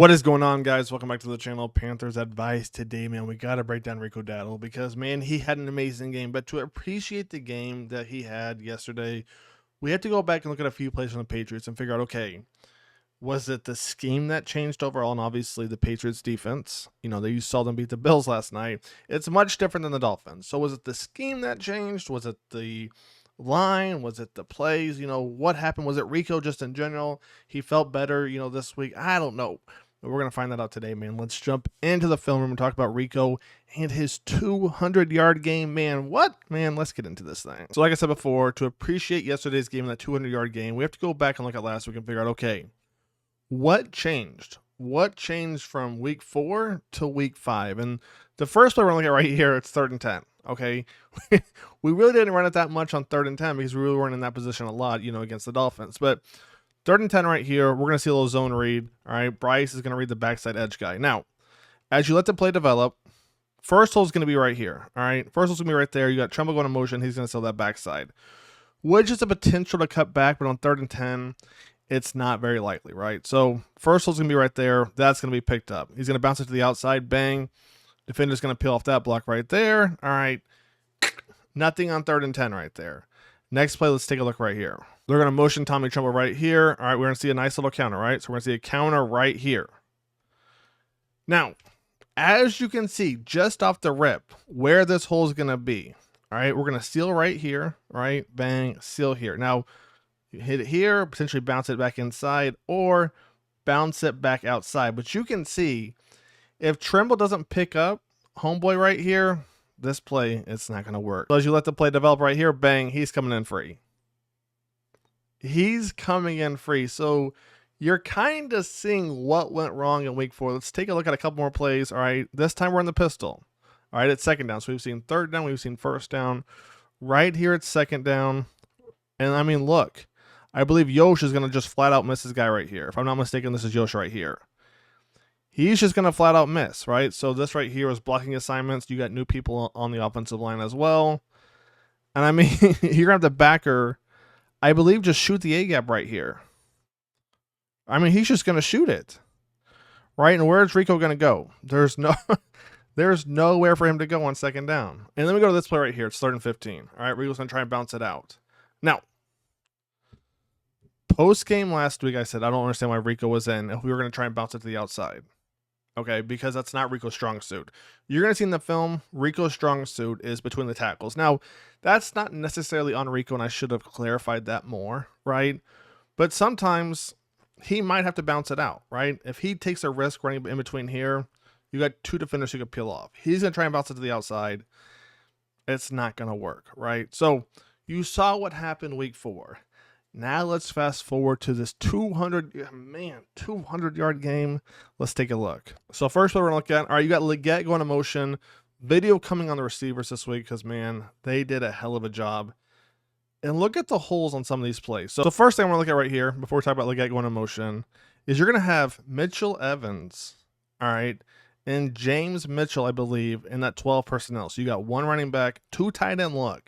What is going on, guys? Welcome back to the channel. Panthers advice today, man. We got to break down Rico Dowdle because, man, he had an amazing game. But to appreciate the game that he had yesterday, we have to go back and look at a few plays from the Patriots and figure out, okay, was it the scheme that changed overall? And obviously the Patriots defense, you saw them beat the Bills last night. It's much different than the Dolphins. So was it the scheme that changed? Was it the line? Was it the plays? What happened? Was it Rico just in general? He felt better, this week. I don't know. But we're going to find that out today, man. Let's jump into the film room and talk about Rico and his 200-yard game. Man, what? Man, let's get into this thing. So like I said before, to appreciate yesterday's game, that 200-yard game, we have to go back and look at last week and figure out, okay, what changed? What changed from week 4 to week 5? And the first play we're going to look at right here, it's 3rd and 10. Okay, we really didn't run it that much on 3rd and 10 because we really weren't in that position a lot, against the Dolphins. But 3rd and 10 right here, we're going to see a little zone read. All right, Bryce is going to read the backside edge guy. Now, as you let the play develop, first hole is going to be right here. All right, first hole's going to be right there. You got Tremble going in motion. He's going to sell that backside, which is a potential to cut back, but on 3rd and 10, it's not very likely, right? So first hole's going to be right there. That's going to be picked up. He's going to bounce it to the outside. Bang. Defender's going to peel off that block right there. All right. Nothing on 3rd and 10 right there. Next play, let's take a look right here. They're going to motion Tommy Tremble right here. All right, we're going to see a nice little counter, right? So we're going to see a counter right here. Now, as you can see, just off the rip, where this hole is going to be. All right, we're going to seal right here, right? Bang, seal here. Now, you hit it here, potentially bounce it back inside, or bounce it back outside. But you can see, if Tremble doesn't pick up homeboy right here, this play, it's not going to work. So as you let the play develop right here, bang, he's coming in free. He's coming in free. So you're kind of seeing what went wrong in week 4. Let's take a look at a couple more plays. All right, this time we're in the pistol. All right, it's 2nd down. So we've seen 3rd down, we've seen 1st down. Right here it's 2nd down. And I mean, look, I believe Yosh is going to just flat out miss this guy right here. If I'm not mistaken, this is Yosh right here. He's just going to flat out miss, right? So this right here is blocking assignments. You got new people on the offensive line as well. And I mean, you're going to have the backer, I believe, just shoot the A-gap right here. I mean, he's just going to shoot it, right? And where's Rico going to go? There's nowhere for him to go on 2nd down. And then we go to this play right here. It's 3rd and 15. All right, Rico's going to try and bounce it out. Now, post-game last week, I said, I don't understand why Rico was in if we were going to try and bounce it to the outside. Okay, because that's not Rico's strong suit. You're going to see in the film, Rico's strong suit is between the tackles. Now, that's not necessarily on Rico, and I should have clarified that more, right? But sometimes he might have to bounce it out, right? If he takes a risk running in between here, you got 2 defenders who could peel off. He's going to try and bounce it to the outside. It's not going to work, right? So you saw what happened week 4. Now let's fast forward to this 200-yard game. Let's take a look. So first we're going to look at, all right, you got Leggett going to motion. Video coming on the receivers this week because, man, they did a hell of a job. And look at the holes on some of these plays. So the first thing I want to look at right here, before we talk about Leggett going to motion, is you're going to have Mitchell Evans, all right, and James Mitchell, I believe, in that 12 personnel. So you got 1 running back, 2 tight end look.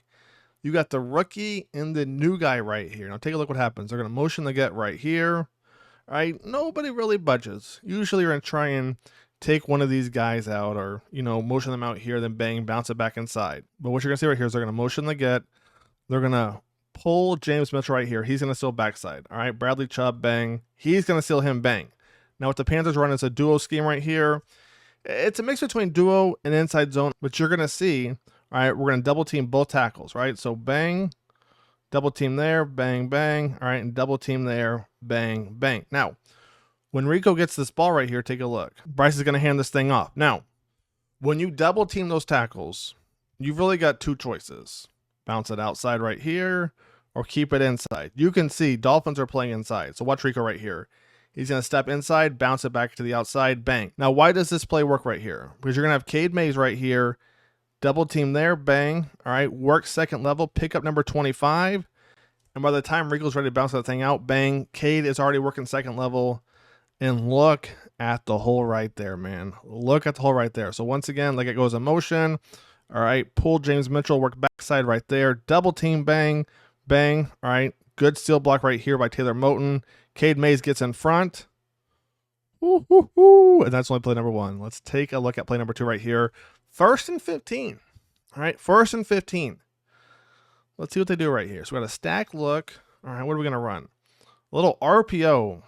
You got the rookie and the new guy right here. Now take a look what happens. They're going to motion the get right here. All right, nobody really budges. Usually you're going to try and take one of these guys out or, motion them out here, then bang, bounce it back inside. But what you're going to see right here is they're going to motion the get. They're going to pull James Mitchell right here. He's going to seal backside. All right, Bradley Chubb, bang. He's going to seal him, bang. Now what the Panthers run is a duo scheme right here. It's a mix between duo and inside zone, but you're going to see, all right, we're going to double team both tackles, right? So bang, double team there, bang, bang. All right, and double team there, bang, bang. Now, when Rico gets this ball right here, take a look. Bryce is going to hand this thing off. Now, when you double team those tackles, you've really got 2 choices. Bounce it outside right here or keep it inside. You can see Dolphins are playing inside. So watch Rico right here. He's going to step inside, bounce it back to the outside, bang. Now, why does this play work right here? Because you're going to have Cade Mays right here. Double team there, bang. All right, work 2nd level, pick up number 25. And by the time Rico's ready to bounce that thing out, bang, Cade is already working 2nd level. And look at the hole right there, man. Look at the hole right there. So once again, like it goes in motion. All right, pull James Mitchell, work backside right there. Double team, bang, bang. All right, good steal block right here by Taylor Moton. Cade Mays gets in front. And that's only play number 1. Let's take a look at play number 2 right here. 1st and 15. All right, 1st and 15. Let's see what they do right here. So we got a stack look. All right, what are we going to run? A little RPO.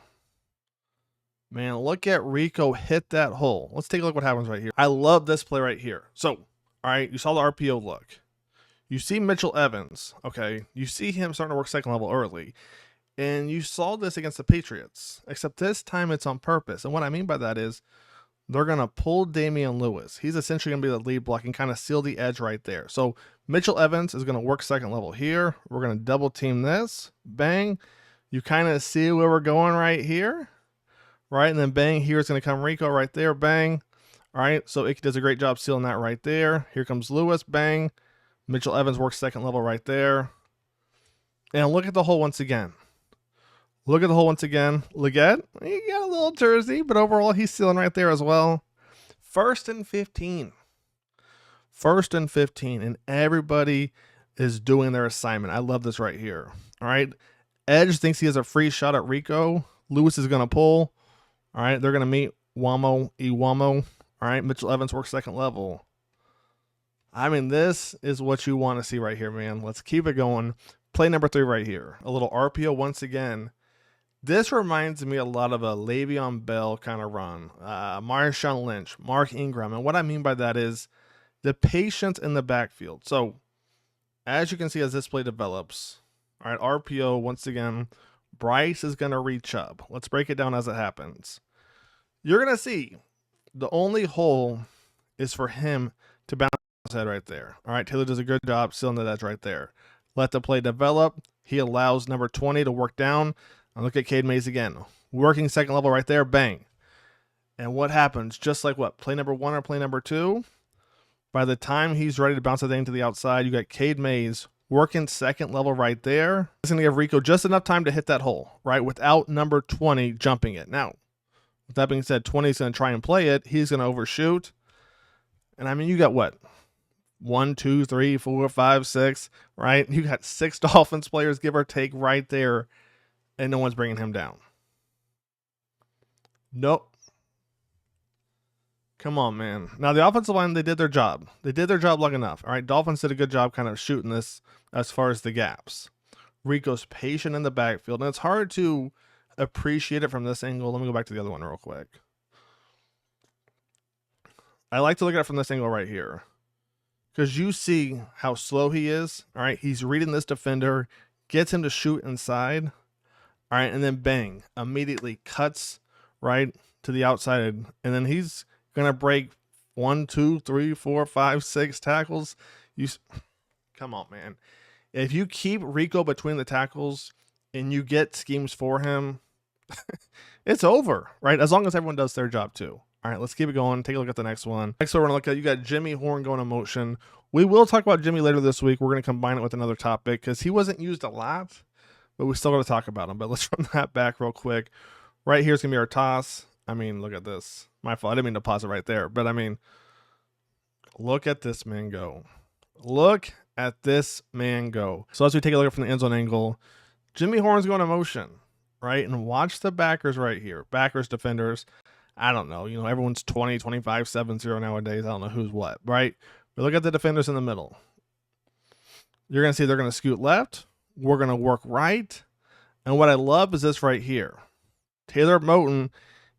Man, look at Rico hit that hole. Let's take a look what happens right here. I love this play right here. So, all right, you saw the RPO look. You see Mitchell Evans, okay? You see him starting to work second level early. And you saw this against the Patriots, except this time it's on purpose. And what I mean by that is they're going to pull Damian Lewis. He's essentially going to be the lead block and kind of seal the edge right there. So Mitchell Evans is going to work second level here. We're going to double team this. Bang. You kind of see where we're going right here. Right, and then bang, here's going to come Rico right there. Bang. All right, so Icky does a great job sealing that right there. Here comes Lewis. Bang. Mitchell Evans works second level right there. And look at the hole once again. Look at the hole once again. Leggett, he got a little jersey, but overall he's sealing right there as well. 1st and 15. 1st and 15, and everybody is doing their assignment. I love this right here. All right, Edge thinks he has a free shot at Rico. Lewis is going to pull. All right, they're going to meet Wamo Iwamo. All right, Mitchell Evans works second level. I mean, this is what you want to see right here, man. Let's keep it going. Play number 3 right here. A little RPO once again. This reminds me a lot of a Le'Veon Bell kind of run. Marshawn Lynch, Mark Ingram. And what I mean by that is the patience in the backfield. So, as you can see as this play develops, all right, RPO once again, Bryce is going to reach up. Let's break it down as it happens. You're going to see the only hole is for him to bounce his head right there. All right, Taylor does a good job sealing the edge right there. Let the play develop. He allows number 20 to work down. And look at Cade Mays again. Working second level right there. Bang. And what happens? Just like what? Play number 1 or play number 2? By the time he's ready to bounce that thing to the outside, you got Cade Mays working second level right there. It's going to give Rico just enough time to hit that hole, right? Without number 20 jumping it. Now, with that being said, 20 is going to try and play it. He's going to overshoot. And I mean, you got what? 1, 2, 3, 4, 5, 6, right? You got 6 Dolphins players, give or take, right there. And no one's bringing him down. Nope. Come on, man. Now, the offensive line, they did their job. They did their job long enough. All right, Dolphins did a good job kind of shooting this as far as the gaps. Rico's patient in the backfield, and it's hard to appreciate it from this angle. Let me go back to the other one real quick. I like to look at it from this angle right here because you see how slow he is. All right, he's reading this defender, gets him to shoot inside. All right, and then bang, immediately cuts right to the outside, and then he's gonna break 1, 2, 3, 4, 5, 6 tackles. Come on, man. If you keep Rico between the tackles and you get schemes for him, it's over, right? As long as everyone does their job too. All right, let's keep it going. Take a look at the next one. Next one we're gonna look at, you got Jimmy Horn going in motion. We will talk about Jimmy later this week. We're gonna combine it with another topic because he wasn't used a lot, but we still got to talk about him. But let's run that back real quick. Right here is going to be our toss. I mean, look at this. My fault. I didn't mean to pause it right there. But I mean, look at this man go. Look at this man go. So as we take a look from the end zone angle, Jimmy Horn's going in motion, right? And watch the backers right here. Backers, defenders. I don't know. You know, everyone's 20, 25, 7-0 nowadays. I don't know who's what, right? But look at the defenders in the middle. You're going to see they're going to scoot left. We're going to work right. And what I love is this right here. Taylor Moton,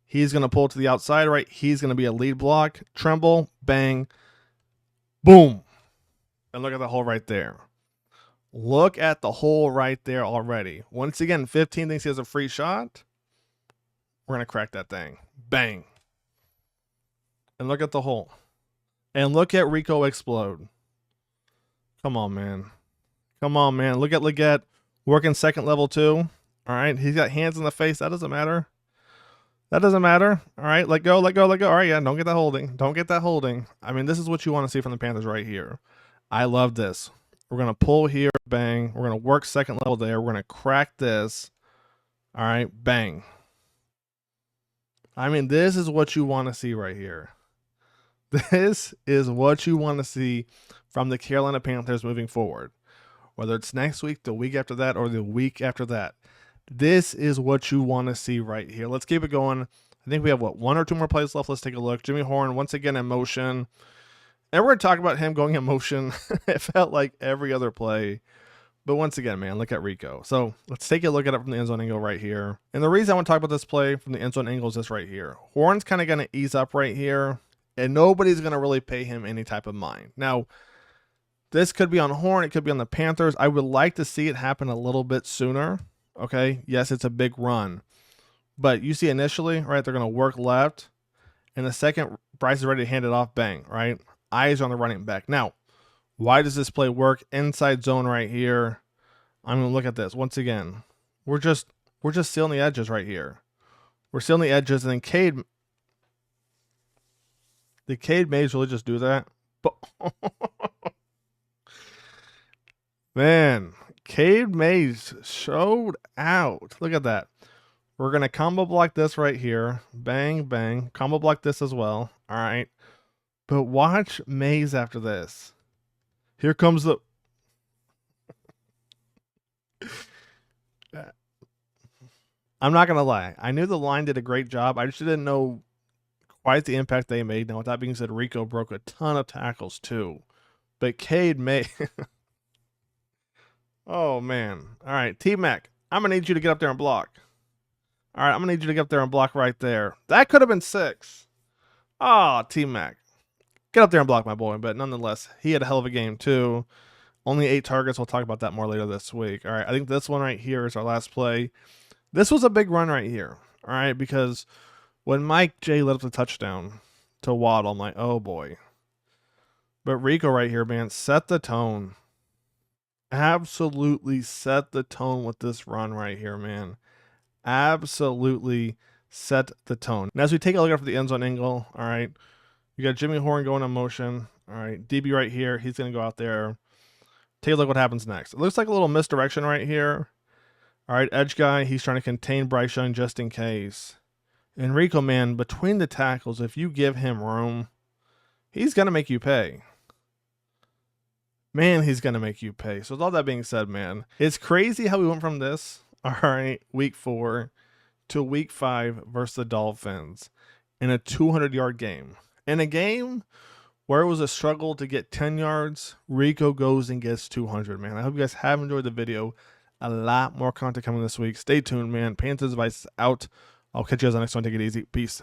he's going to pull to the outside, right? He's going to be a lead block. Tremble, bang, boom. And look at the hole right there. Look at the hole right there already. Once again, 15 thinks he has a free shot. We're going to crack that thing. Bang. And look at the hole. And look at Rico explode. Come on, man. Come on, man. Look at Leggett working second level too. All right. He's got hands in the face. That doesn't matter. That doesn't matter. All right. Let go, let go, let go. All right. Yeah. Don't get that holding. Don't get that holding. I mean, this is what you want to see from the Panthers right here. I love this. We're going to pull here. Bang. We're going to work second level there. We're going to crack this. All right. Bang. I mean, this is what you want to see right here. This is what you want to see from the Carolina Panthers moving forward. Whether it's next week, the week after that, or the week after that. This is what you want to see right here. Let's keep it going. I think we have, what, 1 or 2 more plays left. Let's take a look. Jimmy Horn, once again, in motion. And we're going to talk about him going in motion. It felt like every other play. But once again, man, look at Rico. So let's take a look at it from the end zone angle right here. And the reason I want to talk about this play from the end zone angle is this right here. Horn's kind of going to ease up right here, and nobody's going to really pay him any type of mind. Now, this could be on Horn. It could be on the Panthers. I would like to see it happen a little bit sooner. Okay, yes, it's a big run. But you see initially, right, they're going to work left. And the second Bryce is ready to hand it off, bang, right? Eyes on the running back. Now, why does this play work? Inside zone right here. I'm going to look at this. Once again, we're just sealing the edges right here. We're sealing the edges, and then Cade. Did Cade Mays really just do that? But man, Cade Mays showed out. Look at that. We're going to combo block this right here. Bang, bang. Combo block this as well. All right. But watch Mays after this. Here comes the... I'm not going to lie. I knew the line did a great job. I just didn't know quite the impact they made. Now, with that being said, Rico broke a ton of tackles too. But Cade Mays... Oh, man. All right, T-Mac, I'm going to need you to get up there and block. All right, I'm going to need you to get up there and block right there. That could have been 6. Oh, T-Mac. Get up there and block, my boy. But nonetheless, he had a hell of a game, too. Only 8 targets. We'll talk about that more later this week. All right, I think this one right here is our last play. This was a big run right here, all right, because when Mike J let up the touchdown to Waddle, I'm like, oh, boy. But Rico right here, man, set the tone. Absolutely set the tone with this run right here, man. Absolutely set the tone. Now, as we take a look at the end zone angle, all right, you got Jimmy Horn going in motion. All right, DB right here. He's going to go out there. Take a look what happens next. It looks like a little misdirection right here. All right, edge guy, he's trying to contain Bryce Young just in case. And Rico, man, between the tackles, if you give him room, he's going to make you pay. Man, he's going to make you pay. So with all that being said, man, it's crazy how we went from this, all right, week 4 to week 5 versus the Dolphins in a 200-yard game. In a game where it was a struggle to get 10 yards, Rico goes and gets 200, man. I hope you guys have enjoyed the video. A lot more content coming this week. Stay tuned, man. Panthers Advice out. I'll catch you guys on the next one. Take it easy. Peace.